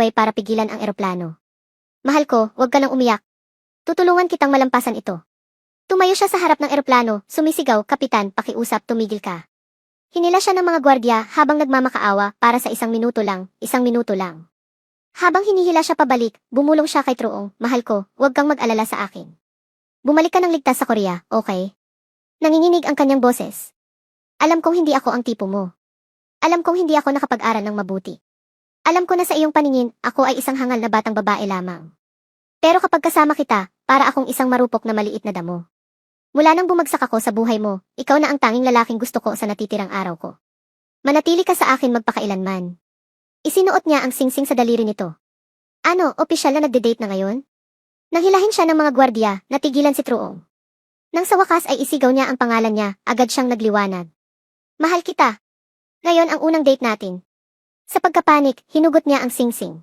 way para pigilan ang eroplano. Mahal ko, huwag ka nang umiyak. Tutulungan kitang malampasan ito. Tumayo siya sa harap ng eroplano, sumisigaw, "Kapitan, pakiusap, tumigil ka." Hinila siya ng mga gwardya habang nagmamakaawa para sa 1 minuto lang, 1 minuto lang. Habang hinihila siya pabalik, bumulong siya kay Truong, "Mahal ko, huwag kang mag-alala sa akin. Bumalik ka ng ligtas sa Korea, okay?" Nanginginig ang kanyang boses. "Alam kong hindi ako ang tipo mo. Alam kong hindi ako nakapag-aral ng mabuti. Alam ko na sa iyong paningin, ako ay isang hangal na batang babae lamang. Pero kapag kasama kita, para akong isang marupok na maliit na damo. Mula nang bumagsak ako sa buhay mo, ikaw na ang tanging lalaking gusto ko sa natitirang araw ko. Manatili ka sa akin magpakailanman." Isinuot niya ang singsing sa daliri nito. "Ano, opisyal na nagde-date na ngayon?" Nang hilahin siya ng mga gwardya, natigilan si Truong. Nang sa wakas ay isigaw niya ang pangalan niya, agad siyang nagliwanag. "Mahal kita. Ngayon ang unang date natin." Sa pagkapanik, hinugot niya ang singsing.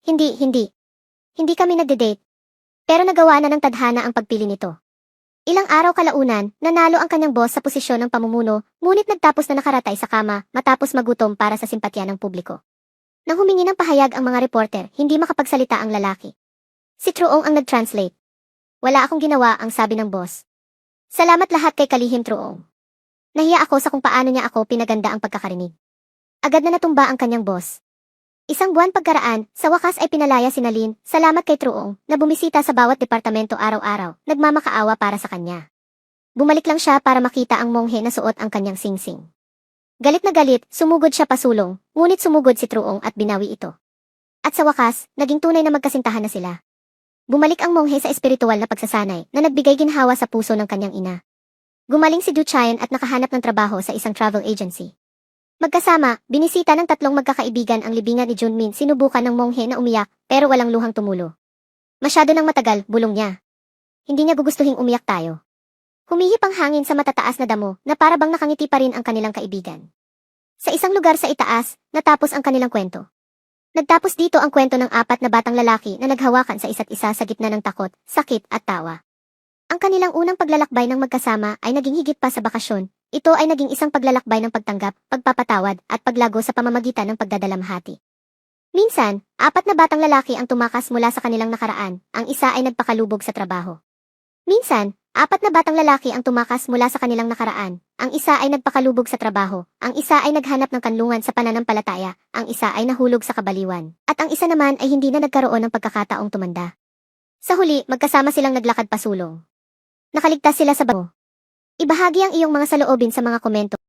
Hindi. Hindi kami nagde-date. Pero nagawa na ng tadhana ang pagpili nito. Ilang araw kalaunan, nanalo ang kanyang boss sa posisyon ng pamumuno, ngunit nagtapos na nakaratay sa kama matapos magutom para sa simpatya ng publiko. Nang humingi ng pahayag ang mga reporter, hindi makapagsalita ang lalaki. Si Truong ang nag-translate. "Wala akong ginawa," ang sabi ng boss. "Salamat lahat kay Kalihim Truong." Nahiya ako sa kung paano niya ako pinaganda ang pagkakarinig. Agad na natumba ang kanyang boss. 1 buwan pagkaraan, sa wakas ay pinalaya si Nalin, salamat kay Truong, na bumisita sa bawat departamento araw-araw, nagmamakaawa para sa kanya. Bumalik lang siya para makita ang monghe na suot ang kanyang singsing. Galit na galit, sumugod siya pasulong, ngunit sumugod si Truong at binawi ito. At sa wakas, naging tunay na magkasintahan na sila. Bumalik ang monghe sa espiritual na pagsasanay na nagbigay ginhawa sa puso ng kanyang ina. Gumaling si Du Chayan at nakahanap ng trabaho sa isang travel agency. Magkasama, binisita ng 3 magkakaibigan ang libingan ni Junmin. Sinubukan ng monghe na umiyak, pero walang luhang tumulo. "Masyado nang matagal," bulong niya. "Hindi niya gugustuhing umiyak tayo." Humihip ang hangin sa matataas na damo na para bang nakangiti pa rin ang kanilang kaibigan. Sa isang lugar sa itaas, natapos ang kanilang kwento. Nagtapos dito ang kwento ng 4 na batang lalaki na naghawakan sa isa't isa sa gitna ng takot, sakit at tawa. Ang kanilang unang paglalakbay ng magkasama ay naging higit pa sa bakasyon. Ito ay naging isang paglalakbay ng pagtanggap, pagpapatawad, at paglago sa pamamagitan ng pagdadalamhati. Minsan, 4 na batang lalaki ang tumakas mula sa kanilang nakaraan, ang isa ay nagpakalubog sa trabaho. Minsan, 4 na batang lalaki ang tumakas mula sa kanilang nakaraan, ang isa ay nagpakalubog sa trabaho, ang isa ay naghanap ng kanlungan sa pananampalataya, ang isa ay nahulog sa kabaliwan, at ang isa naman ay hindi na nagkaroon ng pagkakataong tumanda. Sa huli, magkasama silang naglakad pasulong. Nakaligtas sila sa bago. Ibahagi ang iyong mga saloobin sa mga komento.